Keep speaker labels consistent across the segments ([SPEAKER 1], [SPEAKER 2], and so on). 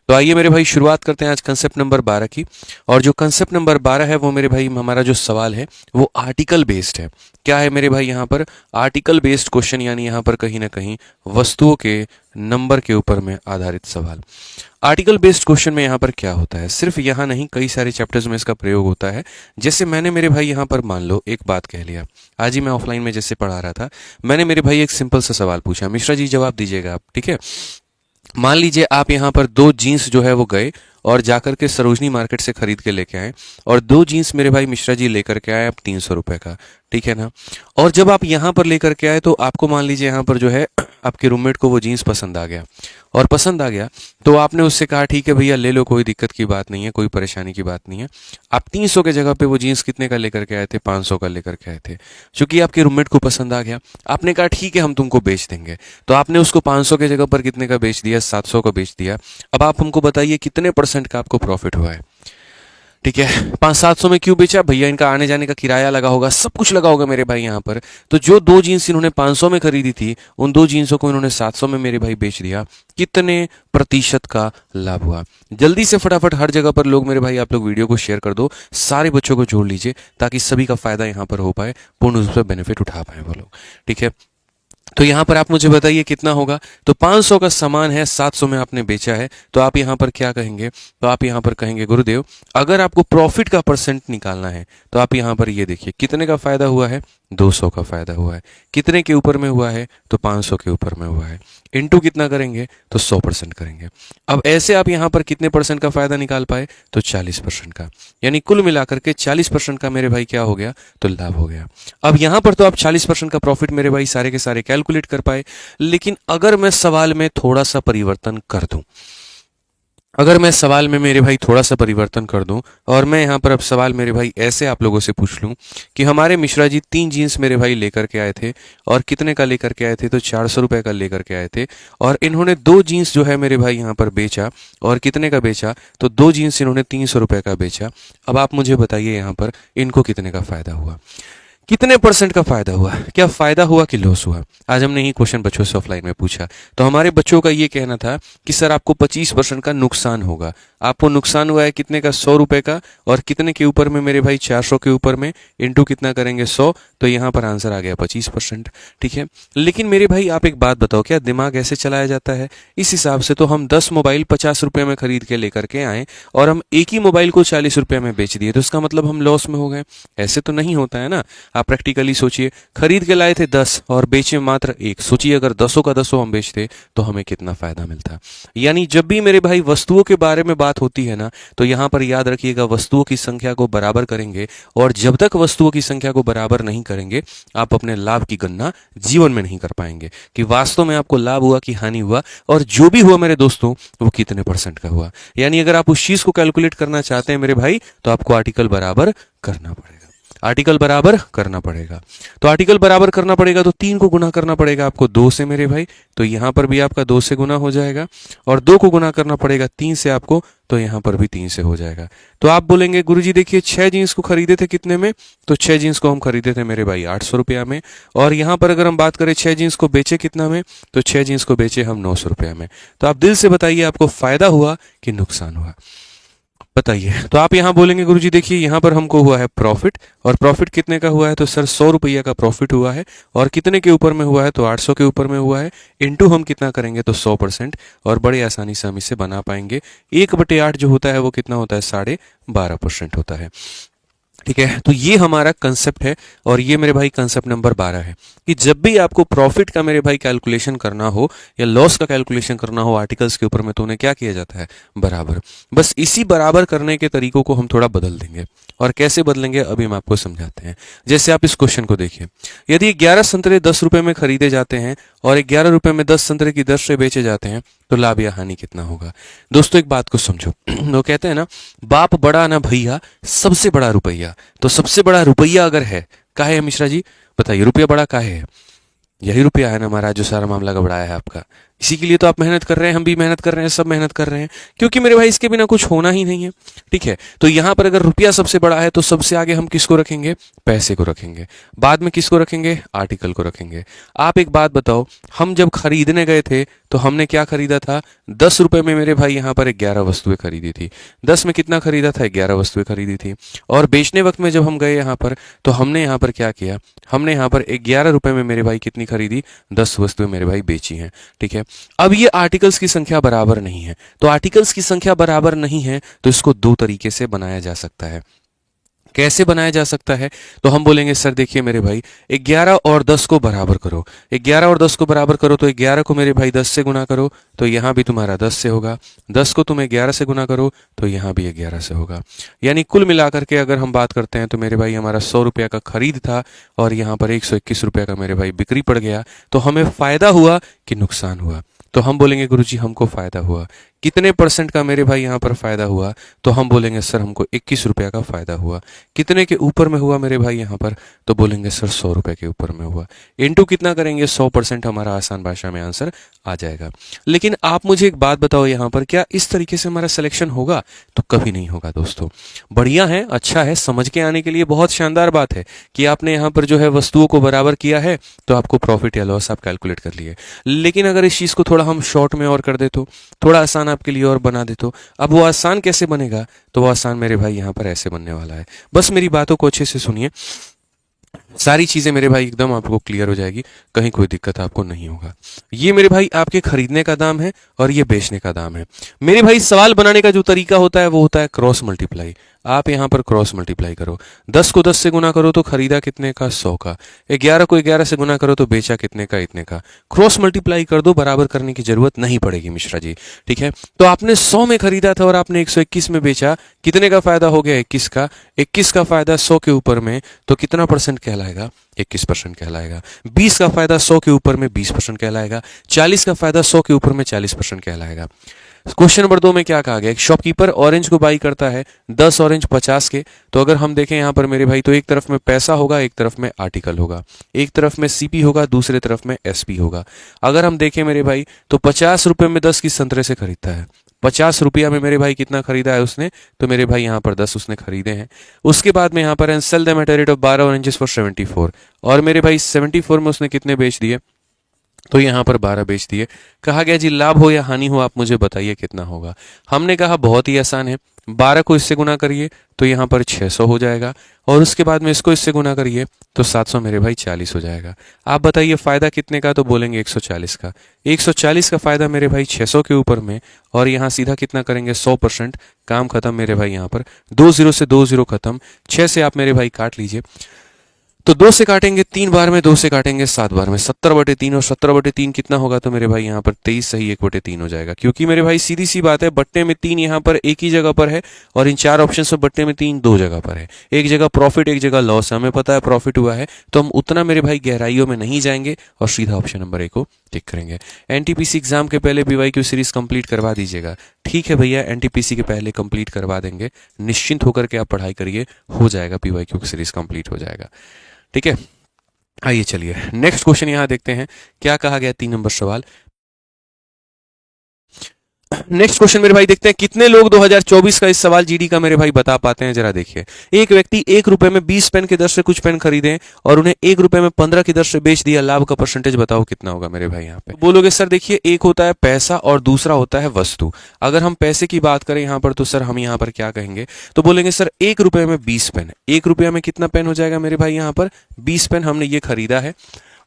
[SPEAKER 1] तो आइए मेरे भाई शुरुआत करते हैं आज कंसेप्ट नंबर 12 की। और जो कंसेप्ट नंबर 12 है वो मेरे भाई हमारा जो सवाल है वो आर्टिकल बेस्ड है। क्या है मेरे भाई यहाँ पर आर्टिकल बेस्ड क्वेश्चन, यानी यहाँ पर कहीं ना कहीं वस्तुओं के नंबर के ऊपर में आधारित सवाल। आर्टिकल बेस्ड क्वेश्चन में यहाँ पर क्या होता है, सिर्फ यहाँ नहीं कई सारे चैप्टर्स में इसका प्रयोग होता है। जैसे मैंने मेरे भाई यहाँ पर मान लो एक बात कह लिया, आज ही मैं ऑफलाइन में जैसे पढ़ा रहा था, मैंने मेरे भाई एक सिंपल सा सवाल पूछा, मिश्रा जी जवाब दीजिएगा आप, ठीक है। मान लीजिए आप यहाँ पर दो जीन्स जो है वो गए और जाकर के सरोजनी मार्केट से खरीद के लेके आए, और दो जीन्स मेरे भाई मिश्रा जी लेकर के आए आप 300 रुपए का, ठीक है ना। और जब आप यहाँ पर लेकर के आए तो आपको मान लीजिए यहाँ पर जो है आपके रूममेट को वो जीन्स पसंद आ गया, और पसंद आ गया तो आपने उससे कहा ठीक है भैया ले लो, कोई दिक्कत की बात नहीं है, कोई परेशानी की बात नहीं है। आप 300 के जगह पे वो जीन्स कितने का लेकर के आए थे, 500 का लेकर के आए थे। क्योंकि आपके रूममेट को पसंद आ गया, आपने कहा ठीक है हम तुमको बेच देंगे, तो आपने उसको 500 के जगह पर कितने का बेच दिया, 700 का बेच दिया। अब आप हमको बताइए कितने % का आपको प्रॉफिट हुआ है, ठीक है। 500-700 में क्यों बेचा भैया, इनका आने जाने का किराया लगा होगा, सब कुछ लगा होगा मेरे भाई यहाँ पर। तो जो दो जीन्स इन्होंने 500 में खरीदी थी उन दो जीन्सों को इन्होंने 700 में मेरे भाई बेच दिया। कितने % का लाभ हुआ? जल्दी से फटाफट हर जगह पर लोग मेरे भाई आप लोग वीडियो को शेयर कर दो, सारे बच्चों को जोड़ लीजिए ताकि सभी का फायदा यहाँ पर हो पाए, पूर्ण रूप से बेनिफिट उठा पाए वो लोग, ठीक है। तो यहाँ पर आप मुझे बताइए कितना होगा। तो 500 का सामान है, 700 में आपने बेचा है, तो आप यहाँ पर क्या कहेंगे, तो आप यहाँ पर कहेंगे गुरुदेव अगर आपको प्रॉफिट का % निकालना है तो आप यहाँ पर ये देखिए कितने का फायदा हुआ है, 200 का फायदा हुआ है। कितने के ऊपर में हुआ है, तो 500 के ऊपर में हुआ है। इनटू कितना करेंगे, तो 100% करेंगे। अब ऐसे आप यहाँ पर कितने % का फायदा निकाल पाए, तो 40% का, यानी कुल मिलाकर के 40% का मेरे भाई क्या हो गया, तो लाभ हो गया। अब यहाँ पर तो आप 40% का प्रॉफिट मेरे भाई सारे के सारे कैलकुलेट कर पाए, लेकिन अगर मैं सवाल में थोड़ा सा परिवर्तन कर दूं, अगर मैं सवाल में मेरे भाई थोड़ा सा परिवर्तन कर दूं और मैं यहाँ पर अब सवाल मेरे भाई ऐसे आप लोगों से पूछ लूं कि हमारे मिश्रा जी 3 जीन्स मेरे भाई लेकर के आए थे, और कितने का लेकर के आए थे, तो 400 रुपए का लेकर के आए थे, और इन्होंने दो जीन्स जो है मेरे भाई यहाँ पर बेचा, और कितने का बेचा, तो दो जीन्स इन्होंने 300 रुपए का बेचा। अब आप मुझे बताइए यहाँ पर इनको कितने का फायदा हुआ, कितने % का फायदा हुआ, क्या फायदा हुआ कि लॉस हुआ? आज हमने ही क्वेश्चन बच्चों से ऑफलाइन में पूछा, तो हमारे बच्चों का ये कहना था कि सर आपको 25% का नुकसान होगा। आपको नुकसान हुआ है कितने का, 100 रुपए का, और कितने के ऊपर में मेरे भाई, 400 के ऊपर में, इंटू कितना करेंगे 100, तो यहाँ पर आंसर आ गया 25%, ठीक है। लेकिन मेरे भाई आप एक बात बताओ, क्या दिमाग ऐसे चलाया जाता है? इस हिसाब से तो हम 10 मोबाइल 50 रुपए में खरीद के लेकर के आए और हम एक ही मोबाइल को 40 रुपए में बेच दिए, तो इसका मतलब हम लॉस में हो गए। ऐसे तो नहीं होता है ना। आप प्रैक्टिकली सोचिए, खरीद के लाए थे 10 और बेचे मात्र 1, सोचिए अगर 10 का 10 हम बेचते तो हमें कितना फायदा मिलता। यानी जब भी मेरे भाई वस्तुओं के बारे में बात होती है ना, तो यहां पर याद रखिएगा वस्तुओं की संख्या को बराबर करेंगे, और जब तक वस्तुओं की संख्या को बराबर नहीं करेंगे आप अपने लाभ की गणना जीवन में नहीं कर पाएंगे कि वास्तव में आपको लाभ हुआ कि हानि हुआ, और जो भी हुआ मेरे दोस्तों वो कितने % का हुआ। यानी अगर आप उस चीज को कैलकुलेट करना चाहते हैं मेरे भाई, तो आपको आर्टिकल बराबर करना पड़ेगा, आर्टिकल बराबर करना पड़ेगा। तो आर्टिकल बराबर करना पड़ेगा तो 3 को गुना करना पड़ेगा आपको 2 से मेरे भाई, तो यहां पर भी आपका 2 से गुना हो जाएगा, और 2 को गुना करना पड़ेगा 3 से आपको, तो यहां पर भी 3 से हो जाएगा। तो आप बोलेंगे गुरुजी देखिए 6 जीन्स को खरीदे थे कितने में, तो 6 जीन्स को हम खरीदे थे मेरे भाई 800 रुपया में, और यहां पर अगर हम बात करें 6 जीन्स को बेचे कितना में, तो 6 जीन्स को बेचे हम 900 रुपया में। तो आप दिल से बताइए आपको फायदा हुआ कि नुकसान हुआ, बताइए। तो आप यहां बोलेंगे गुरुजी देखिए यहां पर हमको हुआ है प्रॉफिट, और प्रॉफिट कितने का हुआ है, तो सर 100 रुपया का प्रॉफिट हुआ है, और कितने के ऊपर में हुआ है, तो 800 के ऊपर में हुआ है, इंटू हम कितना करेंगे, तो 100%, और बड़ी आसानी से हम इसे बना पाएंगे। 1/8 जो होता है वो कितना होता है, 12.5% होता है, ठीक है। तो ये हमारा कंसेप्ट है, और ये मेरे भाई कंसेप्ट नंबर 12 है कि जब भी आपको प्रॉफिट का मेरे भाई कैलकुलेशन करना हो या लॉस का कैलकुलेशन करना हो आर्टिकल्स के ऊपर में, तो उन्हें क्या किया जाता है, बराबर। बस इसी बराबर करने के तरीकों को हम थोड़ा बदल देंगे, और कैसे बदलेंगे अभी हम आपको समझाते हैं। जैसे आप इस क्वेश्चन को देखिए, यदि 11 संतरे 10 रुपए में खरीदे जाते हैं और 11 रुपए में 10 संतरे की दर से बेचे जाते हैं, तो लाभ या हानि कितना होगा? दोस्तों एक बात को समझो, वो कहते हैं ना बाप बड़ा ना भैया, सबसे बड़ा रुपया। तो सबसे बड़ा रुपया अगर है, काहे है मिश्रा जी, बताइए रुपया बड़ा काहे है? यही रुपया है ना महाराज जो सारा मामला गड़बड़ाया है आपका। इसी के लिए तो आप मेहनत कर रहे हैं, हम भी मेहनत कर रहे हैं, सब मेहनत कर रहे हैं, क्योंकि मेरे भाई इसके बिना कुछ होना ही नहीं है। ठीक है, तो यहां पर अगर रुपया सबसे बड़ा है तो सबसे आगे हम किसको रखेंगे? पैसे को रखेंगे। बाद में किसको रखेंगे? आर्टिकल को रखेंगे। आप एक बात बताओ, हम जब खरीदने गए थे तो हमने क्या खरीदा था? 10 रुपए में मेरे भाई यहां पर 11 वस्तुएं खरीदी थी। 10 में कितना खरीदा था? 11 वस्तुएं खरीदी थी। और बेचने वक्त में जब हम गए यहां पर, तो हमने यहां पर क्या किया? हमने यहां पर 11 रुपए में मेरे भाई कितनी खरीदी? 10 वस्तुएं मेरे भाई बेची हैं। ठीक है, अब ये आर्टिकल्स की संख्या बराबर नहीं है, तो आर्टिकल्स की संख्या बराबर नहीं है तो इसको दो तरीके से बनाया जा सकता है। कैसे बनाया जा सकता है? तो हम बोलेंगे सर देखिए मेरे भाई, 11 और 10 को बराबर करो। 11 और 10 को बराबर करो तो 11 को मेरे भाई 10 से गुना करो तो यहां भी तुम्हारा 10 से होगा। 10 को तुम 11 से गुना करो तो यहां भी 11 से होगा। यानी कुल मिलाकर के अगर हम बात करते हैं तो मेरे भाई हमारा 100 रुपया का खरीद था और यहां पर 121 रुपया का मेरे भाई बिक्री पड़ गया। तो हमें फायदा हुआ कि नुकसान हुआ? तो हम बोलेंगे गुरुजी हमको फायदा हुआ। कितने परसेंट का मेरे भाई यहाँ पर फायदा हुआ? तो हम बोलेंगे सर हमको 21 रुपया का फायदा हुआ। कितने के ऊपर में हुआ मेरे भाई यहाँ पर? तो बोलेंगे सर 100 रुपए के ऊपर में हुआ। इनटू कितना करेंगे? 100%। हमारा आसान भाषा में आंसर आ जाएगा। लेकिन आप मुझे एक बात बताओ, यहाँ पर क्या इस तरीके से हमारा सिलेक्शन होगा? तो कभी नहीं होगा दोस्तों। बढ़िया है, अच्छा है, समझ के आने के लिए बहुत शानदार बात है कि आपने यहाँ पर जो है वस्तुओं को बराबर किया है तो आपको प्रॉफिट या लॉस आप कैलकुलेट कर लिए। लेकिन अगर इस चीज को थोड़ा हम शॉर्ट में और कर दे तो, थोड़ा आसान आपके लिए और बना दे तो, अब वो आसान कैसे बनेगा? तो वो आसान मेरे भाई यहाँ पर ऐसे बनने वाला है। बस मेरी बातों को अच्छे से सुनिए, सारी चीजें मेरे भाई एकदम आपको क्लियर हो जाएगी, कहीं कोई दिक्कत आपको नहीं होगा। ये मेरे भाई आपके खरीदने का दाम है और ये बेचने का दाम है। मेरे भाई सवाल बनाने का जो तरीका होता है वो होता है क्रॉस मल्टीप्लाई। आप यहां पर क्रॉस मल्टीप्लाई करो। 10 को 10 से गुना करो तो खरीदा कितने का? 100 का। 11 को 11 से गुना करो तो बेचा कितने का? इतने का। क्रॉस मल्टीप्लाई कर दो, बराबर करने की जरूरत नहीं पड़ेगी मिश्रा जी। ठीक है, तो आपने 100 में खरीदा था और आपने 121 में बेचा, कितने का फायदा हो गया? 21 का। 21 का फायदा 100 के ऊपर में तो कितना परसेंट कहलाएगा? 21% कहलाएगा। 20 का फायदा 100 के ऊपर में 20% कहलाएगा। 40 का फायदा 100 के ऊपर में 40% कहलाएगा। क्वेश्चन नंबर 2 में क्या कहा गया? एक शॉपकीपर ऑरेंज को बाई करता है 10 ऑरेंज 50 के। तो अगर हम देखें यहाँ पर मेरे भाई, तो एक तरफ में पैसा होगा, एक तरफ में आर्टिकल होगा, एक तरफ में सीपी होगा, दूसरे तरफ में एसपी होगा। अगर हम देखें मेरे भाई तो 50 रुपए में 10 किस संतरे से खरीदता है? 50 रुपया में मेरे भाई कितना खरीदा है उसने? तो मेरे भाई यहाँ पर 10 उसने खरीदे हैं। उसके बाद में यहाँ पर sell them at a rate of 12 oranges for 74, और मेरे भाई 74 में उसने कितने बेच दिए? तो यहाँ पर 12 बेच दिए। कहा गया जी लाभ हो या हानि हो आप मुझे बताइए कितना होगा? हमने कहा बहुत ही आसान है, 12 को इससे गुना करिए तो यहाँ पर 600 हो जाएगा, और उसके बाद में इसको इससे गुना करिए तो 700 मेरे भाई 40 हो जाएगा। आप बताइए फायदा कितने का? तो बोलेंगे 140 का। 140 का फायदा मेरे भाई 600 के ऊपर में, और यहाँ सीधा कितना करेंगे? 100%। काम खत्म मेरे भाई, यहाँ पर 2 0 से 2 0 खत्म। 6 से आप मेरे भाई काट लीजिए, तो 2 से काटेंगे 3 बार में, 2 से काटेंगे 7 बार में, 70/3, और 70/3 कितना होगा? तो मेरे भाई यहाँ पर 23 सही 1/3 हो जाएगा। क्योंकि मेरे भाई सीधी सी बात है, बट्टे में 3 यहाँ पर एक ही जगह पर है और इन 4 ऑप्शन से बट्टे में 3 दो जगह पर है। एक जगह प्रॉफिट, एक जगह लॉस है। हमें पता है प्रॉफिट हुआ है तो हम उतना मेरे भाई गहराइयों में नहीं जाएंगे और सीधा ऑप्शन नंबर ए को टिक करेंगे। एनटीपीसी एग्जाम के पहले पीवाईक्यू सीरीज कंप्लीट करवा दीजिएगा। ठीक है भैया, एनटीपीसी के पहले कंप्लीट करवा देंगे, निश्चिंत होकर के आप पढ़ाई करिए, हो जाएगा, पीवाईक्यू सीरीज कंप्लीट हो जाएगा। ठीक है, आइए चलिए नेक्स्ट क्वेश्चन यहां देखते हैं क्या कहा गया। 3 नंबर सवाल। नेक्स्ट क्वेश्चन मेरे भाई देखते हैं, कितने लोग 2024 का इस सवाल जीडी का मेरे भाई बता पाते हैं? जरा देखिए, एक व्यक्ति 1 रुपए में 20 पेन की दर से कुछ पेन खरीदे और उन्हें 1 रुपए में 15 की दर से बेच दिया, लाभ का परसेंटेज बताओ कितना होगा मेरे भाई? यहाँ पे बोलोगे सर देखिए, एक होता है पैसा और दूसरा होता है वस्तु। अगर हम पैसे की बात करें यहाँ पर तो सर हम यहाँ पर क्या कहेंगे? तो बोलेंगे सर 1 रुपए में 20 पेन। 1 रुपया में कितना पेन हो जाएगा मेरे भाई? यहाँ पर 20 पेन हमने ये खरीदा है,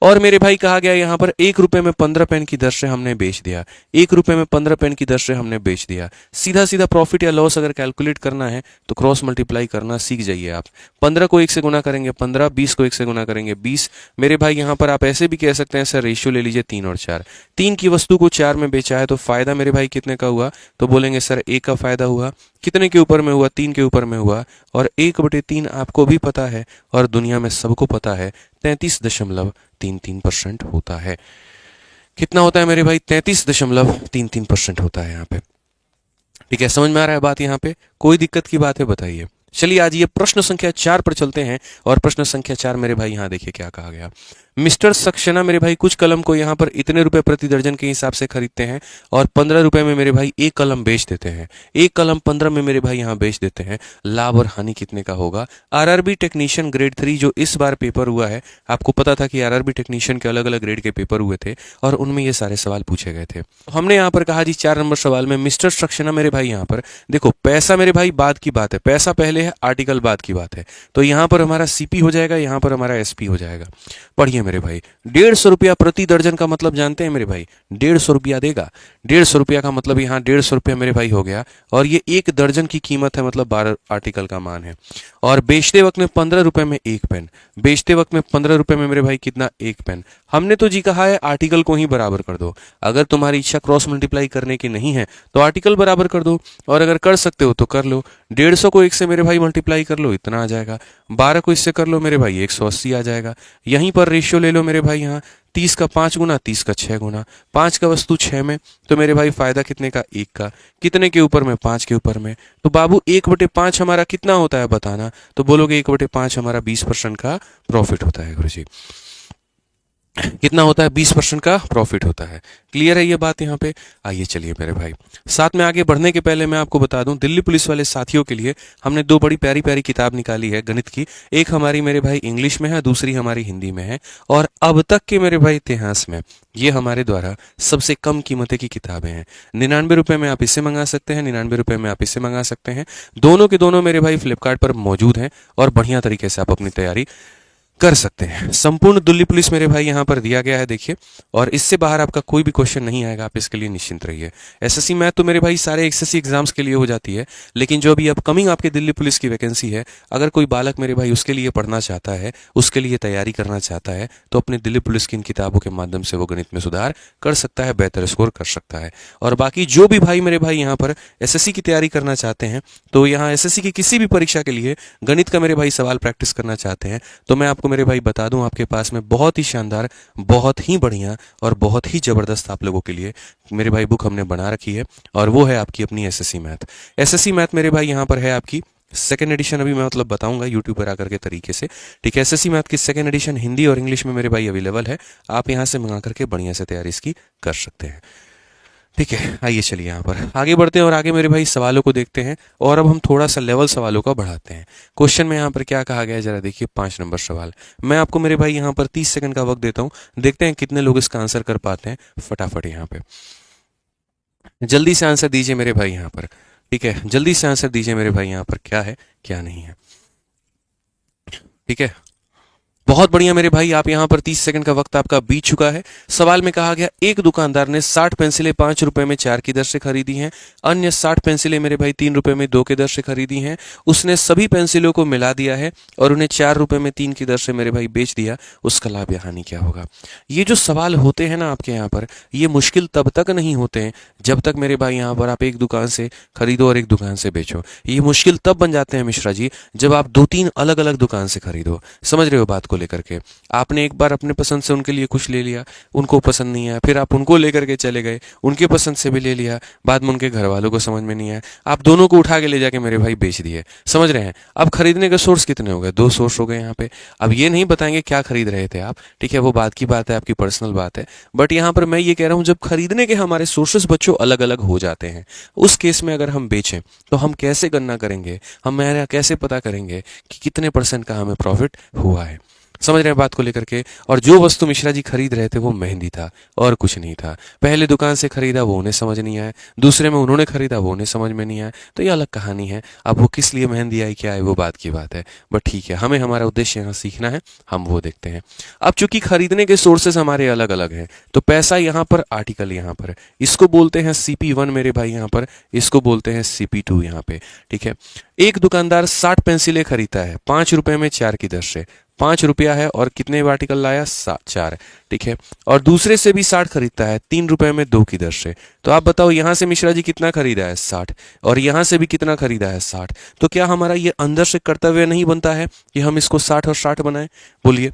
[SPEAKER 1] और मेरे भाई कहा गया यहाँ पर 1 रुपए में 15 पेन की दर से हमने बेच दिया। 1 रुपए में 15 पेन की दर से हमने बेच दिया। सीधा सीधा प्रॉफिट या लॉस अगर कैलकुलेट करना है तो क्रॉस मल्टीप्लाई करना सीख जाइए आप। 15 को 1 से गुना करेंगे 15, 20 को 1 से गुना करेंगे 20। मेरे भाई यहाँ पर आप ऐसे भी कह सकते हैं सर रेशियो ले लीजिए 3 और 4। 3 की वस्तु को 4 में बेचा है तो फायदा मेरे भाई कितने का हुआ? तो बोलेंगे सर 1 का फायदा हुआ। कितने के ऊपर में हुआ? 3 के ऊपर में हुआ, और 1/3 आपको भी पता है और दुनिया में सबको पता है 33.33% होता है। कितना होता है मेरे भाई? 33.33% होता है यहाँ पे। ठीक है, समझ में आ रहा है बात? यहाँ पे कोई दिक्कत की बात है बताइए? चलिए आज ये प्रश्न संख्या 4 पर चलते हैं और प्रश्न संख्या 4 मेरे भाई यहाँ देखिए क्या कहा गया। मिस्टर सक्सेना मेरे भाई कुछ कलम को यहाँ पर इतने रुपए प्रति दर्जन के हिसाब से खरीदते हैं और 15 रुपए में मेरे भाई एक कलम बेच देते हैं। एक कलम 15 में मेरे भाई यहाँ बेच देते हैं। लाभ और हानि कितने का होगा? आरआरबी टेक्नीशियन ग्रेड 3 जो इस बार पेपर हुआ है, आपको पता था कि आरआरबी टेक्नीशियन के अलग अलग ग्रेड के पेपर हुए थे और उनमें ये सारे सवाल पूछे गए थे। हमने यहाँ पर कहा जी 4 नंबर सवाल में मिस्टर सक्सेना मेरे भाई यहाँ पर देखो, पैसा मेरे भाई बाद की बात है, पैसा पहले है, आर्टिकल बाद की बात है। तो यहाँ पर हमारा सीपी हो जाएगा, यहाँ पर हमारा एसपी हो जाएगा। पढ़िए मेरे भाई, 150 रुपया प्रति दर्जन का मतलब जानते हैं मेरे भाई, 150 रुपया देगा। 150 रुपया का मतलब यहाँ 150 रुपया मेरे भाई हो गया और ये एक दर्जन की कीमत है, मतलब 12 आर्टिकल का मान है। और बेचते वक्त में 15 रुपए में एक पेन, बेचते वक्त में 15 रुपए में मेरे भाई कितना? एक पेन। हमने तो जी कहा है आर्टिकल को ही बराबर कर दो। अगर तुम्हारी इच्छा क्रॉस मल्टीप्लाई करने की नहीं है तो आर्टिकल बराबर कर दो, और अगर कर सकते हो तो कर लो। 150 को 1 से मेरे भाई मल्टीप्लाई कर लो, इतना आ जाएगा। 12 को इससे कर लो मेरे भाई, 180 आ जाएगा। यहीं पर रेशियो ले लो मेरे भाई, यहाँ 30 का 5 गुना, 30 का 6 गुना, 5 का वस्तु 6 में, तो मेरे भाई फायदा कितने का? 1 का। कितने के ऊपर में? 5 के ऊपर में। तो बाबू 1/5 हमारा कितना होता है बताना? तो बोलोगे 1/5 हमारा 20% का प्रॉफिट होता है गुरुजी। कितना होता है? 20% का प्रॉफिट होता है। क्लियर है ये बात यहाँ पे? आइए चलिए मेरे भाई, साथ में आगे बढ़ने के पहले मैं आपको बता दूं, दिल्ली पुलिस वाले साथियों के लिए हमने 2 बड़ी प्यारी प्यारी किताब निकाली है गणित की। एक हमारी मेरे भाई इंग्लिश में है, दूसरी हमारी हिंदी में है। और अब तक के मेरे भाई इतिहास में ये हमारे द्वारा सबसे कम कीमतें की किताबें हैं। 99 रुपए में आप इसे मंगा सकते हैं, 99 रुपए में आप इसे मंगा सकते हैं। दोनों के दोनों मेरे भाई फ्लिपकार्ट पर मौजूद हैं और बढ़िया तरीके से आप अपनी तैयारी कर सकते हैं। संपूर्ण दिल्ली पुलिस मेरे भाई यहाँ पर दिया गया है देखिए, और इससे बाहर आपका कोई भी क्वेश्चन नहीं आएगा, आप इसके लिए निश्चिंत रहिए। एसएससी मैथ तो मेरे भाई सारे एसएससी एग्जाम्स के लिए हो जाती है, लेकिन जो अभी अपकमिंग आपके दिल्ली पुलिस की वैकेंसी है, अगर कोई बालक मेरे भाई उसके लिए पढ़ना चाहता है, उसके लिए तैयारी करना चाहता है, तो अपने दिल्ली पुलिस की इन किताबों के माध्यम से वो गणित में सुधार कर सकता है, बेहतर स्कोर कर सकता है। और बाकी जो भी भाई मेरे भाई यहाँ पर एसएससी की तैयारी करना चाहते हैं, तो यहाँ एसएससी की किसी भी परीक्षा के लिए गणित का मेरे भाई सवाल प्रैक्टिस करना चाहते हैं, तो मैं आपको मेरे भाई बता दूं, आपके पास में बहुत ही शानदार, बहुत ही बढ़िया और बहुत ही जबरदस्त आप लोगों के लिए मेरे भाई बुक हमने बना रखी है, और वो है आपकी अपनी एसएससी मैथ। एसएससी मैथ मेरे भाई यहाँ पर है आपकी सेकेंड एडिशन, अभी मैं मतलब बताऊंगा यूट्यूब पर आकर के तरीके से। ठीक है, एसएससी मैथ की सेकेंड एडिशन हिंदी और इंग्लिश में मेरे भाई अवेलेबल है, आप यहाँ से मंगा करके बढ़िया से तैयारी इसकी कर सकते हैं। ठीक है, आइए चलिए यहाँ पर आगे बढ़ते हैं और आगे मेरे भाई सवालों को देखते हैं, और अब हम थोड़ा सा लेवल सवालों का बढ़ाते हैं। क्वेश्चन में यहाँ पर क्या कहा गया है जरा देखिए, 5 नंबर सवाल। मैं आपको मेरे भाई यहाँ पर 30 सेकंड का वक्त देता हूँ, देखते हैं कितने लोग इसका आंसर कर पाते हैं फटाफट। यहाँ पे जल्दी से आंसर दीजिए मेरे भाई यहाँ पर। ठीक है, जल्दी से आंसर दीजिए मेरे भाई यहाँ पर, क्या है क्या नहीं है। ठीक है, बहुत बढ़िया मेरे भाई, आप यहाँ पर 30 सेकंड का वक्त आपका बीत चुका है। सवाल में कहा गया, एक दुकानदार ने 60 पेंसिलें 5 रुपए में 4 की दर से खरीदी हैं, अन्य 60 पेंसिलें मेरे भाई 3 रुपए में 2 की दर से खरीदी हैं। उसने सभी पेंसिलों को मिला दिया है और उन्हें 4 रुपए में 3 की दर से मेरे भाई बेच दिया, उसका लाभ या हानि क्या होगा? ये जो सवाल होते हैं ना आपके यहाँ पर, ये मुश्किल तब तक नहीं होते हैं जब तक मेरे भाई यहाँ पर आप एक दुकान से खरीदो और एक दुकान से बेचो। ये मुश्किल तब बन जाते हैं मिश्रा जी जब आप 2-3 अलग अलग दुकान से खरीदो। समझ रहे हो बात को लेकर के? आपने एक बार अपने पसंद से उनके लिए कुछ ले लिया, उनको पसंद नहीं आया, फिर आप उनको लेकर के चले गए, उनके पसंद से भी ले लिया, बाद में उनके घर वालों को समझ में नहीं आया, आप दोनों को उठा के ले जाके मेरे भाई बेच दिए। समझ रहे हैं? अब खरीदने के सोर्स कितने हो गए? 2 सोर्स हो गए यहाँ पे। अब ये नहीं बताएंगे क्या खरीद रहे थे आप, ठीक है, वो बात की बात है, आपकी पर्सनल बात है। बट यहाँ पर मैं ये कह रहा हूँ, जब खरीदने के हमारे सोर्सेस बच्चों अलग अलग हो जाते हैं, उस केस में अगर हम बेचें तो हम कैसे गणना करेंगे, हम कैसे पता करेंगे कि कितने % का हमें प्रॉफिट हुआ है? समझ रहे हैं बात को लेकर के? और जो वस्तु मिश्रा जी खरीद रहे थे वो मेहंदी था और कुछ नहीं था। पहले दुकान से खरीदा, वो उन्हें समझ नहीं आया, दूसरे में उन्होंने खरीदा, वो उन्हें समझ में नहीं आया, तो ये अलग कहानी है। अब वो किस लिए मेहंदी आई, क्या है, वो बात की बात है। बट ठीक है, हमें हमारा उद्देश्य यहाँ सीखना है, हम वो देखते हैं। अब चूंकि खरीदने के सोर्सेस हमारे अलग अलग हैं, तो पैसा यहाँ पर, आर्टिकल यहाँ पर, इसको बोलते हैं CP1 मेरे भाई यहाँ पर, इसको बोलते हैं CP2 यहाँ पे। ठीक है, एक दुकानदार 60 पेंसिलें खरीदता है 5 रुपए में 4 की दर से। 5 रुपया है और कितने आर्टिकल लाया? 4। ठीक है, और दूसरे से भी 60 खरीदता है 3 रुपए में 2 की दर से। तो आप बताओ यहां से मिश्रा जी कितना खरीदा है? 60। और यहां से भी कितना खरीदा है? 60। तो क्या हमारा ये अंदर से कर्तव्य नहीं बनता है कि हम इसको 60 और 60 बनाएं? बोलिए,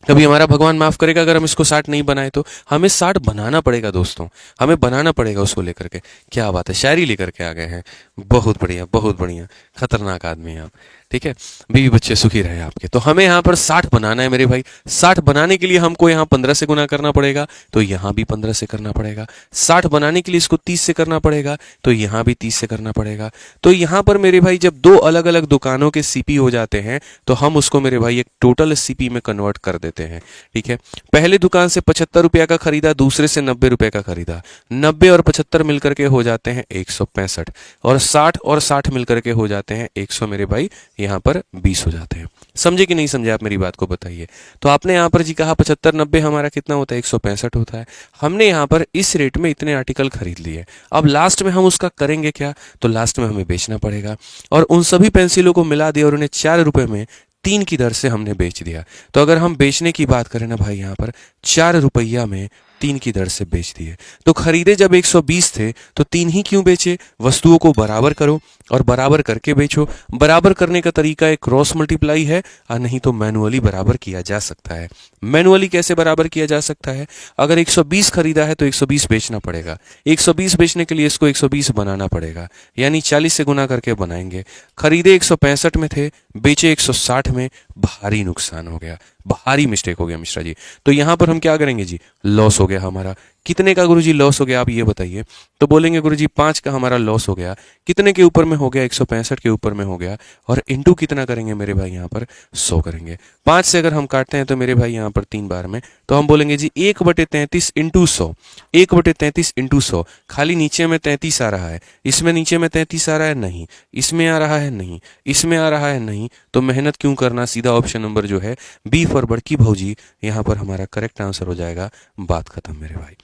[SPEAKER 1] कभी हमारा भगवान माफ करेगा अगर हम इसको 60 नहीं बनाए तो। हमें 60 बनाना पड़ेगा दोस्तों, हमें बनाना पड़ेगा उसको लेकर के। क्या बात है, शायरी लेकर के आ गए हैं। बहुत बढ़िया, बहुत बढ़िया, खतरनाक आदमी हैं आप। ठीक है, बीवी बच्चे सुखी रहे आपके। तो हमें यहाँ पर 60 बनाना है मेरे भाई। 60 बनाने के लिए हमको यहाँ 15 से गुना करना पड़ेगा, तो यहाँ भी 15 से करना पड़ेगा। 60 बनाने के लिए इसको 30 से करना पड़ेगा, तो यहाँ भी 30 से करना पड़ेगा। तो यहाँ पर मेरे भाई जब दो अलग अलग दुकानों के सीपी हो जाते हैं तो हम उसको मेरे भाई एक टोटल सीपी में कन्वर्ट कर देते हैं। ठीक है, पहले दुकान से 75 रुपया का खरीदा, दूसरे से 90 रुपए का खरीदा। 90 और 75 मिलकर के हो जाते हैं 165, और 60 और 60 मिलकर के हो जाते हैं 100 मेरे भाई, यहाँ पर 20 हो जाते हैं। समझे कि नहीं समझे आप मेरी बात को बताइए। तो आपने यहाँ पर जी कहा 75 90 हमारा कितना होता है, 165 होता है। हमने यहाँ पर इस रेट में इतने आर्टिकल खरीद लिए। अब लास्ट में हम उसका करेंगे क्या, तो लास्ट में हमें बेचना पड़ेगा। और उन सभी पेंसिलों को मिला दिया और उन्हें 4 रुपए में 3 की दर से हमने बेच दिया। तो अगर हम बेचने की बात करें ना भाई, यहाँ पर 4 रुपया में 3 की दर से बेच दिए। तो खरीदे जब 120 थे तो 3 ही क्यों बेचे। वस्तुओं को बराबर करो और बराबर करके बेचो। बराबर करने का तरीका एक क्रॉस मल्टीप्लाई है, और नहीं तो मैनुअली बराबर किया जा सकता है। मैनुअली कैसे बराबर किया जा सकता है, अगर 120 खरीदा है तो 120 बेचना पड़ेगा। 120 बेचने के लिए इसको 120 बनाना पड़ेगा, यानी 40 से गुना करके बनाएंगे। खरीदे 165 में थे, बेचे 160 में, भारी नुकसान हो गया, भारी मिस्टेक हो गया मिश्रा जी। तो यहां पर हम क्या करेंगे जी, लॉस हो गया हमारा। कितने का गुरुजी लॉस हो गया, आप ये बताइए। तो बोलेंगे गुरुजी 5 का हमारा लॉस हो गया। कितने के ऊपर में हो गया, 165 के ऊपर में हो गया। और इंटू कितना करेंगे मेरे भाई, यहाँ पर 100 करेंगे। 5 से अगर हम काटते हैं तो मेरे भाई यहाँ पर 3 बार में, तो हम बोलेंगे जी 1/33 इंटू 100। 1/33 इंटू 100, खाली नीचे में 33 आ रहा है, इसमें नीचे में 33 आ रहा है नहीं, इसमें आ रहा है नहीं, इसमें आ रहा है नहीं, तो मेहनत क्यों करना, सीधा ऑप्शन नंबर जो है बी फॉर बड़की भौजी, यहाँ पर हमारा करेक्ट आंसर हो जाएगा। बात खत्म मेरे भाई।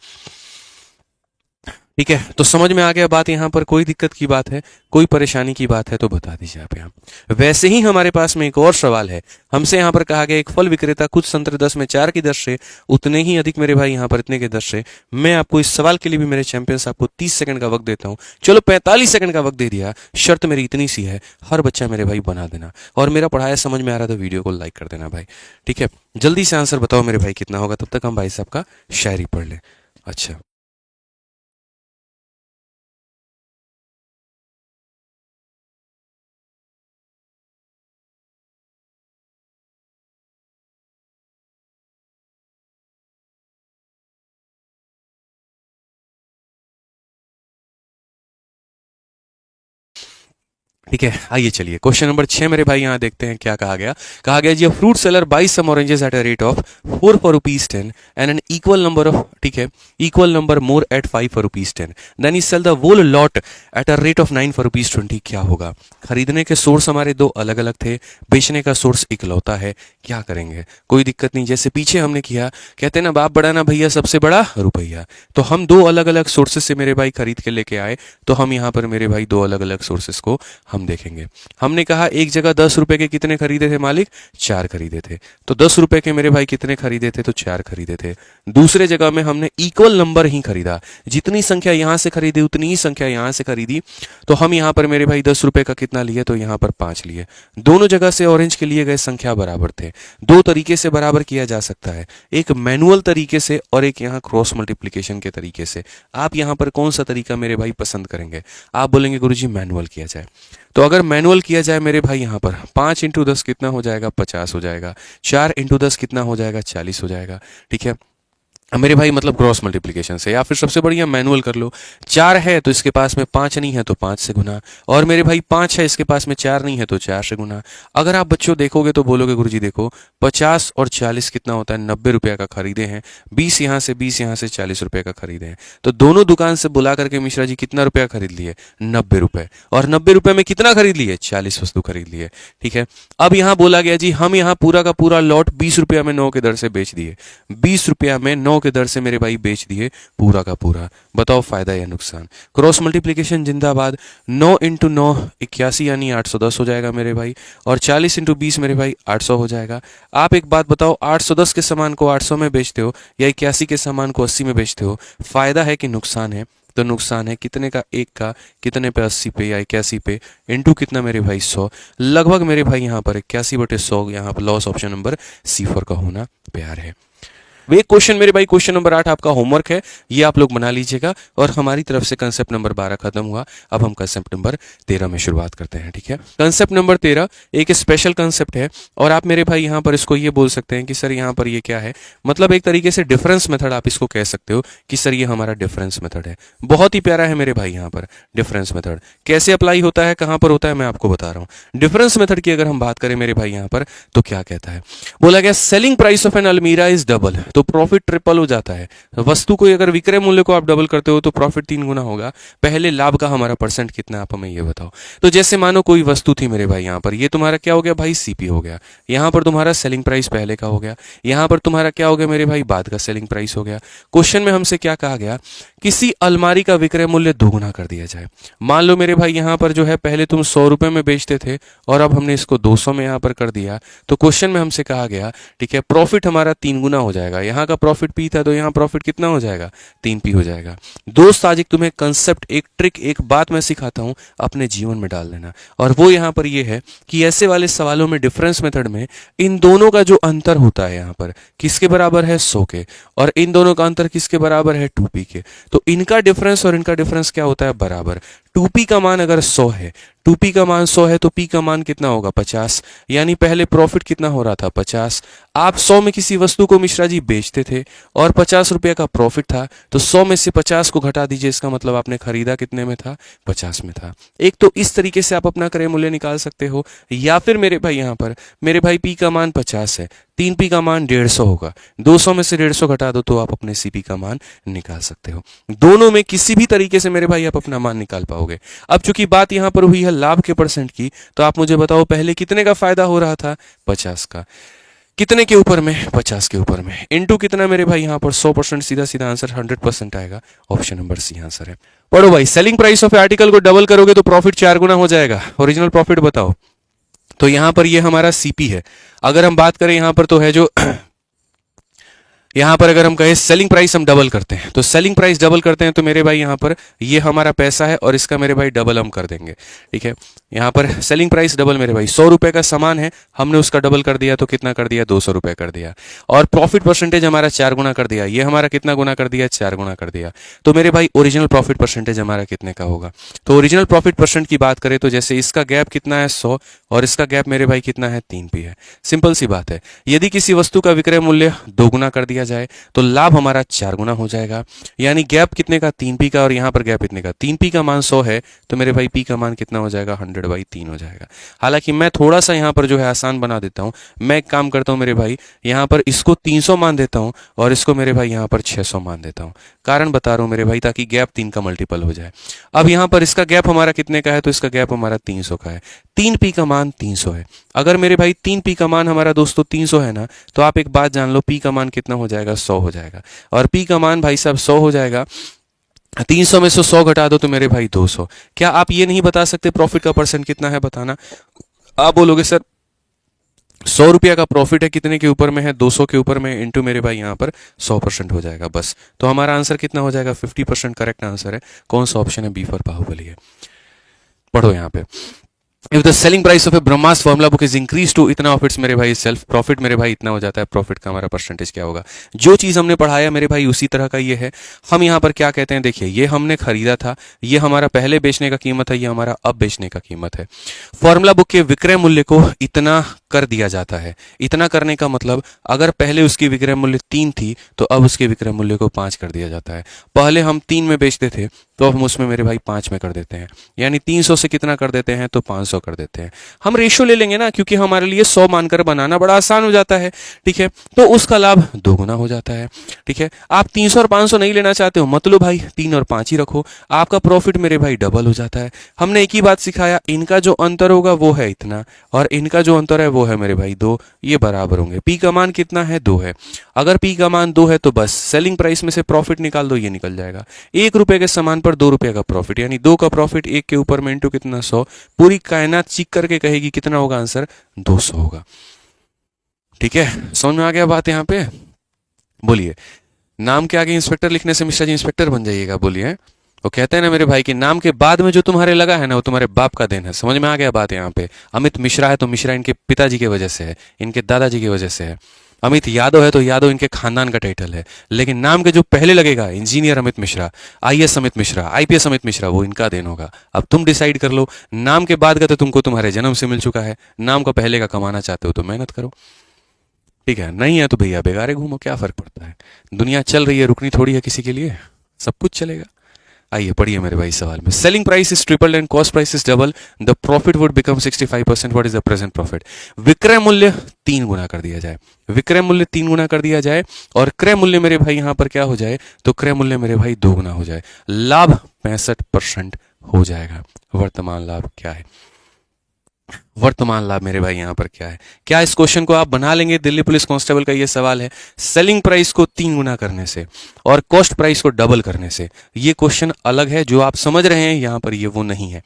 [SPEAKER 1] ठीक है, तो समझ में आ गया बात। यहाँ पर कोई दिक्कत की बात है, कोई परेशानी की बात है तो बता दीजिए आप यहाँ। वैसे ही हमारे पास में एक और सवाल है। हमसे यहाँ पर कहा गया एक फल विक्रेता कुछ संतरे 10 में 4 की दर से उतने ही अधिक मेरे भाई यहाँ पर इतने के दर से। मैं आपको इस सवाल के लिए भी मेरे चैंपियंस आपको 30 सेकंड का वक्त देता हूँ। चलो 45 सेकंड का वक्त दे दिया, शर्त मेरी इतनी सी है, हर बच्चा मेरे भाई बना देना, और मेरा पढ़ाया समझ में आ रहा था वीडियो को लाइक कर देना भाई। ठीक है, जल्दी से आंसर बताओ मेरे भाई कितना होगा, तब तक हम भाई साहब का शायरी पढ़ ले। अच्छा, ठीक है, आइए चलिए क्वेश्चन नंबर 6 मेरे भाई यहाँ देखते हैं क्या कहा गया। कहा गया जी, fruit seller buy some oranges at a rate of 4 for rupees 10 and an equal number of, ठीक है, equal number more at 5 for rupees 10, then he sell the whole lot at a rate of 9 for rupees 20। क्या होगा। खरीदने के source हमारे दो अलग अलग थे, बेचने का सोर्स इकलौता है, क्या करेंगे। कोई दिक्कत नहीं, जैसे पीछे हमने किया, कहते ना बाप बड़ा ना भैया सबसे बड़ा रुपया। तो हम दो अलग अलग सोर्सेस से मेरे भाई खरीद के लेके आए, तो हम यहाँ पर मेरे भाई दो अलग अलग सोर्सेस को हम देखेंगे। हमने कहा एक जगह 10 रुपए के कितने खरीदे थे मालिक, 4 खरीदे थे। तो 10 रुपए के मेरे भाई कितने खरीदे थे, तो 4 खरीदे थे। दूसरे जगह में हमने इक्वल नंबर ही खरीदा, जितनी संख्या यहां से खरीदी उतनी ही संख्या यहां से खरीदी। तो हम यहां पर मेरे भाई 10 रुपए का कितना लिए, तो यहां पर 5 लिए। दोनों जगह से ऑरेंज के लिए गए संख्या बराबर थे। दो तरीके से बराबर किया जा सकता है, एक मैनुअल तरीके से और एक यहाँ क्रॉस मल्टीप्लीकेशन के तरीके से। आप यहाँ पर कौन सा तरीका मेरे भाई पसंद करेंगे। आप बोलेंगे गुरुजी मैनुअल किया जाए। तो अगर मैनुअल किया जाए मेरे भाई, यहाँ पर 5 इंटू 10 कितना हो जाएगा, 50 हो जाएगा। 4 इंटू 10 कितना हो जाएगा, 40 हो जाएगा। ठीक है, मेरे भाई मतलब क्रॉस मल्टीप्लिकेशन से, या फिर सबसे बढ़िया मैनुअल कर लो। 4 है तो इसके पास में 5 नहीं है तो 5 से गुना, और मेरे भाई 5 है इसके पास में 4 नहीं है तो 4 से गुना। अगर आप बच्चों देखोगे तो बोलोगे गुरुजी देखो 50 और 40 कितना होता है, 90 रुपये का खरीदे हैं। 20 यहाँ से 20 यहाँ से 40 रुपये का खरीदे हैं। तो दोनों दुकान से बुला करके मिश्रा जी कितना रुपया खरीद लिए, 90 रुपये। और 90 रुपये में कितना खरीद लिए, 40 वस्तु खरीद लिए। ठीक है, अब यहाँ बोला गया जी हम यहाँ पूरा का पूरा लॉट 20 रुपया में 9 के दर से बेच दिए। 20 रुपया में 9 के दर से मेरे भाई बेच दिए पूरा का पूरा। बताओ फायदा या नुकसान। क्रॉस मल्टीप्लिकेशन जिंदाबाद। 9 इंटू 9 81 यानी 810 हो जाएगा मेरे भाई, और 40 इंटू 20 मेरे भाई 800 हो जाएगा। आप एक बात बताओ, 810 के सामान को 800 में बेचते हो या 81 के सामान को 80 में बेचते हो, फायदा है कि नुकसान है। तो नुकसान है कितने का, एक का, कितने पे 80 पे या 81 पे, इंटू कितना मेरे भाई 100, लगभग मेरे भाई यहाँ पर 81/100, यहाँ पर लॉस ऑप्शन नंबर C4 का होना प्यार है। वे क्वेश्चन मेरे भाई क्वेश्चन नंबर 8 आपका होमवर्क है, ये आप लोग बना लीजिएगा। और हमारी तरफ से कंसेप्ट नंबर 12 खत्म हुआ। अब हम कंसेप्ट नंबर 13 में शुरुआत करते हैं, ठीक है। कंसेप्ट नंबर 13 एक स्पेशल कंसेप्ट है और आप मेरे भाई यहाँ पर इसको ये बोल सकते हैं कि सर यहाँ पर ये क्या है, मतलब एक तरीके से डिफरेंस मेथड आप इसको कह सकते हो कि सर ये हमारा डिफरेंस मेथड है। बहुत ही प्यारा है मेरे भाई। यहाँ पर डिफरेंस मेथड कैसे अप्लाई होता है, कहाँ पर होता है, मैं आपको बता रहा हूँ। डिफरेंस मेथड की अगर हम बात करें मेरे भाई यहाँ पर, तो क्या कहता है, बोला गया सेलिंग प्राइस ऑफ एन अलमीरा इज डबल, तो प्रॉफिट ट्रिपल हो जाता है। वस्तु को अगर विक्रय मूल्य को आप डबल करते हो तो प्रॉफिट 3 गुना होगा। पहले लाभ का हमारा परसेंट कितना है, आप हमें ये बताओ। तो जैसे मानो कोई वस्तु थी मेरे भाई यहाँ पर, ये तुम्हारा क्या हो गया भाई, सीपी हो गया। यहाँ पर तुम्हारा सेलिंग प्राइस पहले का हो गया, यहाँ पर तुम्हारा क्या हो गया मेरे भाई, बाद का सेलिंग प्राइस हो गया। क्वेश्चन में हमसे क्या कहा गया, किसी अलमारी का विक्रय मूल्य दोगुना कर दिया जाए। मान लो मेरे भाई यहाँ पर जो है पहले तुम 100 रुपए में बेचते थे और अब हमने इसको 200 में यहाँ पर कर दिया। तो क्वेश्चन में हमसे कहा गया, ठीक है, प्रॉफिट हमारा 3 गुना हो जाएगा। यहाँ का प्रॉफिट पी था तो यहाँ प्रॉफिट कितना हो जाएगा, 3p हो जाएगा। दोस्त आज एक तुम्हें कंसेप्ट, एक ट्रिक, एक बात मैं सिखाता हूं, अपने जीवन में डाल लेना। और वो यहाँ पर ये है कि ऐसे वाले सवालों में डिफरेंस मेथड में इन दोनों का जो अंतर होता है यहाँ पर किसके बराबर है, 100 के, और इन दोनों का अंतर किसके बराबर है, 2p के। तो इनका डिफरेंस और इनका डिफरेंस क्या होता है, बराबर। 2p का मान अगर 100 है, 2p का मान 100 है तो p का मान कितना होगा, 50। यानी पहले प्रॉफिट कितना हो रहा था, 50। आप 100 में किसी वस्तु को मिश्रा जी बेचते थे और 50 रुपये का प्रॉफिट था, तो 100 में से 50 को घटा दीजिए, इसका मतलब आपने खरीदा कितने में था, 50 में था। एक तो इस तरीके से आप अपना क्रय मूल्य निकाल सकते हो, या फिर मेरे भाई यहाँ पर मेरे भाई p का मान 50 है, 3p का मान 150 होगा, 200 में से 150 घटा दो तो आप अपने cp का मान निकाल सकते हो। दोनों में किसी भी तरीके से मेरे भाई आप अपना मान निकाल पाओगे। अब चूंकि बात यहाँ पर हुई है लाभ के परसेंट की, तो आप मुझे बताओ पहले कितने का फायदा हो रहा था, 50 का, कितने के ऊपर में, 50 के ऊपर में, इनटू कितना मेरे भाई यहाँ पर 100%, सीधा सीधा आंसर 100% आएगा। ऑप्शन नंबर सी आंसर है। पढ़ो भाई, सेलिंग प्राइस ऑफ आर्टिकल को डबल करोगे तो प्रॉफिट 4 गुना हो जाएगा। ओरिजिनल प्रॉफिट बताओ। तो यहाँ पर ये हमारा सीपी है। अगर हम बात करें यहाँ पर तो है जो यहाँ पर अगर हम कहें सेलिंग प्राइस हम डबल करते हैं, तो सेलिंग प्राइस डबल करते हैं तो मेरे भाई यहाँ पर ये हमारा पैसा है और इसका मेरे भाई डबल हम कर देंगे, ठीक है। यहाँ पर सेलिंग प्राइस डबल मेरे भाई 100 रुपए का सामान है, हमने उसका डबल कर दिया तो कितना कर दिया, 200 रुपए कर दिया। और प्रॉफिट परसेंटेज हमारा 4 गुना कर दिया, ये हमारा कितना गुना कर दिया, 4 गुना कर दिया। तो मेरे भाई ओरिजिनल प्रॉफिट परसेंटेज हमारा कितने का होगा। तो ओरिजिनल प्रॉफिट परसेंट की बात करें तो जैसे इसका गैप कितना है 100 और इसका गैप मेरे भाई कितना है, 3p है। सिंपल सी बात है। यदि किसी वस्तु का विक्रय मूल्य 2 गुना कर दिया जाए तो लाभ हमारा 4 गुना हो जाएगा। यानी गैप कितने का, 3p का, और यहाँ पर गैप कितने का, 3p का मान 100 है तो मेरे भाई p का मान कितना हो जाएगा, 100/3 हो जाएगा। हालांकि मैं थोड़ा सा यहाँ पर जो है आसान बना देता हूँ। मैं एक काम करता हूँ मेरे भाई, यहाँ पर इसको 300 मान देता हूँ और इसको मेरे भाई यहाँ पर 600 मान देता हूँ। कारण बता रहा हूँ मेरे भाई, ताकि गैप 3 का मल्टीपल हो जाए। अब यहाँ पर इसका गैप हमारा कितने का है, तो इसका गैप हमारा 300 का है। 3p का मान 300 है। अगर मेरे भाई 3p का मान हमारा दोस्तों 300 है ना, तो आप एक बात जान लो, p का मान कितना हो जाएगा, 100 हो जाएगा। और p का मान भाई साहब 100 हो जाएगा। 300 में से 100 घटा दो तो मेरे भाई 200। क्या आप ये नहीं बता सकते प्रॉफिट का परसेंट कितना है, बताना। आप बोलोगे सर 100 रुपया का प्रॉफिट है, कितने के ऊपर में है, 200 के ऊपर में, इंटू मेरे भाई यहाँ पर 100% हो जाएगा बस। तो हमारा आंसर कितना हो जाएगा, 50% करेक्ट आंसर है। कौन सा ऑप्शन है, बी फॉर बाहुबली है। पढ़ो यहाँ पे, If the selling price of a ब्रह्मास formula book is increase to इतना ऑफ इट्स मेरे भाई सेल्फ प्रॉफिट मेरे भाई इतना हो जाता है, प्रॉफिट का हमारा परसेंटेज क्या होगा। जो चीज हमने पढ़ाया मेरे भाई उसी तरह का ये है। हम यहाँ पर क्या कहते हैं, देखिए ये हमने खरीदा था, ये हमारा पहले बेचने का कीमत है, ये हमारा अब बेचने का कीमत है। फॉर्मूला बुक के विक्रय मूल्य को इतना कर दिया जाता है। इतना करने का मतलब अगर पहले उसकी विक्रय मूल्य 3 थी तो अब उसके विक्रय मूल्य को 5 कर दिया जाता है। पहले हम 3 में बेचते थे तो अब हम उसमें मेरे भाई 5 में कर देते हैं। यानी 300 से कितना कर देते हैं, तो 500 कर देते हैं। हम रेशियो ले लेंगे ना, क्योंकि हमारे लिए 100 मानकर बनाना बड़ा आसान हो जाता है, ठीक है। तो उसका लाभ 2 गुना हो जाता है, ठीक है। आप 300 और 500 नहीं लेना चाहते हो, मतलब भाई 3 और 5 ही रखो, आपका प्रॉफिट मेरे भाई डबल हो जाता है। हमने एक ही बात सिखाया, इनका जो अंतर होगा वो है इतना और इनका जो अंतर है वो है मेरे भाई 2, ये बराबर होंगे। पी का मान कितना है, 2 है। अगर पी का मान 2 है तो बस सेलिंग प्राइस में से प्रॉफिट निकाल दो, ये निकल जाएगा। 1 रुपए के सामान पर 2 रुपए का प्रॉफिट, यानी 2 का प्रॉफिट 1 के ऊपर में इंटू कितना, 100। पूरी कायनात चीख करके कहेगी कितना होगा आंसर, 200 होगा। ठीक है, समझ में आ गया बात यहाँ पे। बोलिए, नाम के आगे इंस्पेक्टर लिखने से मिश्रा जी इंस्पेक्टर बन जाइएगा, बोलिए। वो कहते हैं ना मेरे भाई कि नाम के बाद में जो तुम्हारे लगा है ना वो तुम्हारे बाप का देन है। समझ में आ गया बात यहाँ पे। अमित मिश्रा है तो मिश्रा इनके पिताजी की वजह से है, इनके दादाजी की वजह से है। अमित यादव है तो यादव इनके खानदान का टाइटल है। लेकिन नाम के जो पहले लगेगा, engineer Amit Mishra, IAS Amit Mishra, IPS Amit Mishra, वो इनका देन होगा। अब तुम डिसाइड कर लो, नाम के बाद का तो तुमको तुम्हारे जन्म से मिल चुका है, नाम का पहले का कमाना चाहते हो तो मेहनत करो, ठीक है। नहीं है तो भैया बेगारे घूमो, क्या फर्क पड़ता है। दुनिया चल रही है, रुकनी थोड़ी है किसी के लिए, सब कुछ चलेगा। आइए पढ़िए मेरे भाई सवाल में। Selling price is triple and cost price is double, the profit would become 65%, what is the present profit. विक्रय मूल्य 3 गुना कर दिया जाए, विक्रय मूल्य 3 गुना कर दिया जाए और क्रय मूल्य मेरे भाई यहां पर क्या हो जाए, तो क्रय मूल्य मेरे भाई 2 गुना हो जाए, लाभ 65% हो जाएगा। वर्तमान लाभ क्या है, वर्तमान लाभ मेरे भाई यहां पर क्या है। क्या इस क्वेश्चन को आप बना लेंगे, दिल्ली पुलिस कांस्टेबल का ये सवाल है। सेलिंग प्राइस को 3 गुना करने से और कॉस्ट प्राइस को डबल करने से, ये क्वेश्चन अलग है, जो आप समझ रहे हैं यहां पर ये वो नहीं है,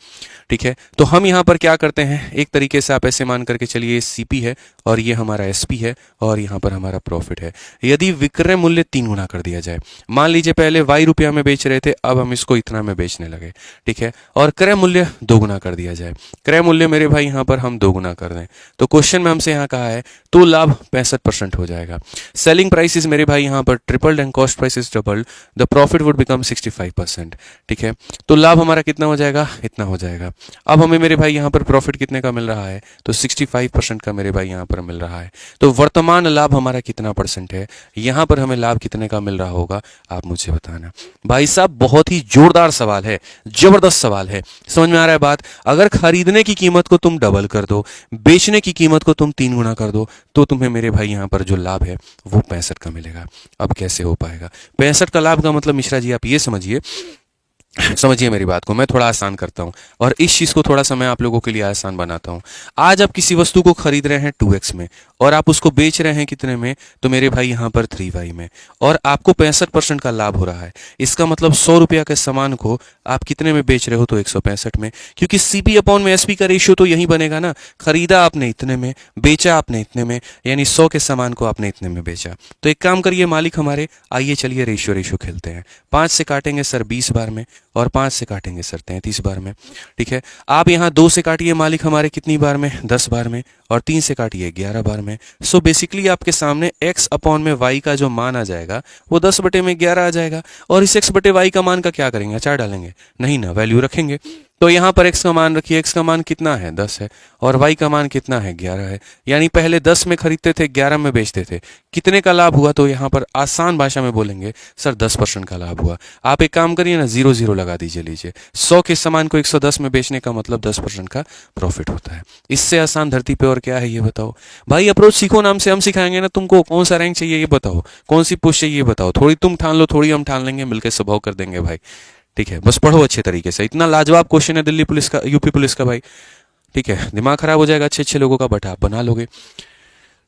[SPEAKER 1] ठीक है। तो हम यहां पर क्या करते हैं, एक तरीके से आप ऐसे मान करके चलिए, सीपी है और ये हमारा एसपी है और यहां पर हमारा प्रॉफिट है। यदि विक्रय मूल्य 3 गुना कर दिया जाए, मान लीजिए पहले वाई रुपया में बेच रहे थे, अब हम इसको इतना में बेचने लगे, ठीक है, और क्रय मूल्य 2 गुना कर दिया जाए, क्रय मूल्य मेरे भाई यहां पर हम 2 गुना कर दें, तो क्वेश्चन में हमसे यहां कहा है तो लाभ 65% हो जाएगा। सेलिंग प्राइस इज मेरे भाई यहां पर tripled and cost price is doubled, the profit would become 65%, ठीक है। तो लाभ हमारा कितना हो जाएगा, इतना हो जाएगा। अब हमें मेरे भाई यहां पर प्रॉफिट कितने का मिल रहा है, तो 65% का मेरे भाई यहां पर मिल रहा है। तो वर्तमान लाभ हमारा कितना परसेंट है, यहां पर हमें लाभ कितने का मिल रहा होगा, आप मुझे बताना। भाई साहब बहुत ही जोरदार सवाल है, जबरदस्त सवाल है, समझ में आ रहा है बात। अगर खरीदने की कीमत को तुम डबल कर दो, बेचने की कीमत को तुम 3 गुना कर दो, तो तुम्हें मेरे भाई यहां पर जो लाभ है वो 65 का मिलेगा। अब कैसे हो पाएगा 65 का लाभ का मतलब, मिश्रा जी आप ये समझिए, समझिए मेरी बात को, मैं थोड़ा आसान करता हूं और इस चीज को थोड़ा सा मैं आप लोगों के लिए आसान बनाता हूं। आज आप किसी वस्तु को खरीद रहे हैं 2x में और आप उसको बेच रहे हैं कितने में, तो मेरे भाई यहां पर 3y में, और आपको 65% का लाभ हो रहा है। इसका मतलब 100 रुपया के सामान को आप कितने में बेच रहे हो, तो 165 में, क्योंकि सीपी अपॉन में एसपी का रेशियो तो यही बनेगा ना। खरीदा आपने इतने में, बेचा आपने इतने में, यानी 100 के सामान को आपने इतने में बेचा। तो एक काम करिए मालिक हमारे, आइए चलिए रेशियो रेशियो खेलते हैं। 5 से काटेंगे सर 20 बार में और 5 से काटेंगे सर 33 बार में, ठीक है। आप यहाँ 2 से काटिए मालिक हमारे कितनी बार में, 10 बार में, और 3 से काटिए 11 बार में। सो बेसिकली आपके सामने x अपॉन में y का जो मान आ जाएगा वो 10 बटे में 11 आ जाएगा। और इस x बटे y का मान का क्या करेंगे, अचार डालेंगे, नहीं ना, वैल्यू रखेंगे। तो यहाँ पर x का मान रखिए, x का मान कितना है 10 है और y का मान कितना है 11 है, यानी पहले 10 में खरीदते थे 11 में बेचते थे, कितने का लाभ हुआ, तो यहाँ पर आसान भाषा में बोलेंगे सर 10% का लाभ हुआ। आप एक काम करिए ना, 0 0 लगा दीजिए, लीजिए 100 के सामान को 110 में बेचने का मतलब 10% का प्रॉफिट होता है। इससे आसान धरती पे और क्या है ये बताओ भाई। अप्रोच सीखो नाम से हम सिखाएंगे ना तुमको, कौन सा रैंक चाहिए ये बताओ, कौन सी पोस्ट चाहिए ये बताओ, थोड़ी तुम ठान लो थोड़ी हम ठान लेंगे, मिलकर स्वभाव कर देंगे भाई, ठीक है। बस पढ़ो अच्छे तरीके से, इतना लाजवाब क्वेश्चन है दिल्ली पुलिस का, यूपी पुलिस का भाई, ठीक है। दिमाग खराब हो जाएगा अच्छे अच्छे लोगों का, बट आप बना लोगे।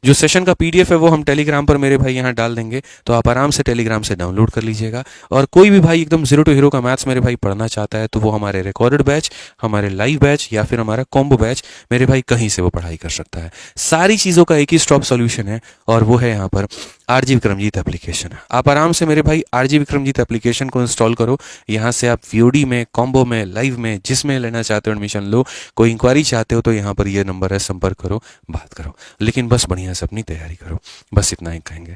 [SPEAKER 1] जो सेशन का पीडीएफ है वो हम टेलीग्राम पर मेरे भाई यहाँ डाल देंगे, तो आप आराम से टेलीग्राम से डाउनलोड कर लीजिएगा। और कोई भी भाई एकदम जीरो टू हीरो का मैथ्स मेरे भाई पढ़ना चाहता है तो वो हमारे रिकॉर्डेड बैच, हमारे लाइव बैच या फिर हमारा कॉम्बो बैच मेरे भाई कहीं से वो पढ़ाई कर सकता है। सारी चीज़ों का एक ही स्टॉप सॉल्यूशन है और वो है यहाँ पर आरजी विक्रमजीत एप्लीकेशन। आप आराम से मेरे भाई आरजी विक्रमजीत एप्लीकेशन को इंस्टॉल करो, यहाँ से आप वीओडी में, कॉम्बो में, लाइव में, जिसमें लेना चाहते हो एडमिशन लो। कोई इंक्वायरी चाहते हो तो यहाँ पर ये नंबर है, संपर्क करो, बात करो, लेकिन बस बढ़िया से अपनी तैयारी करो, बस इतना ही कहेंगे।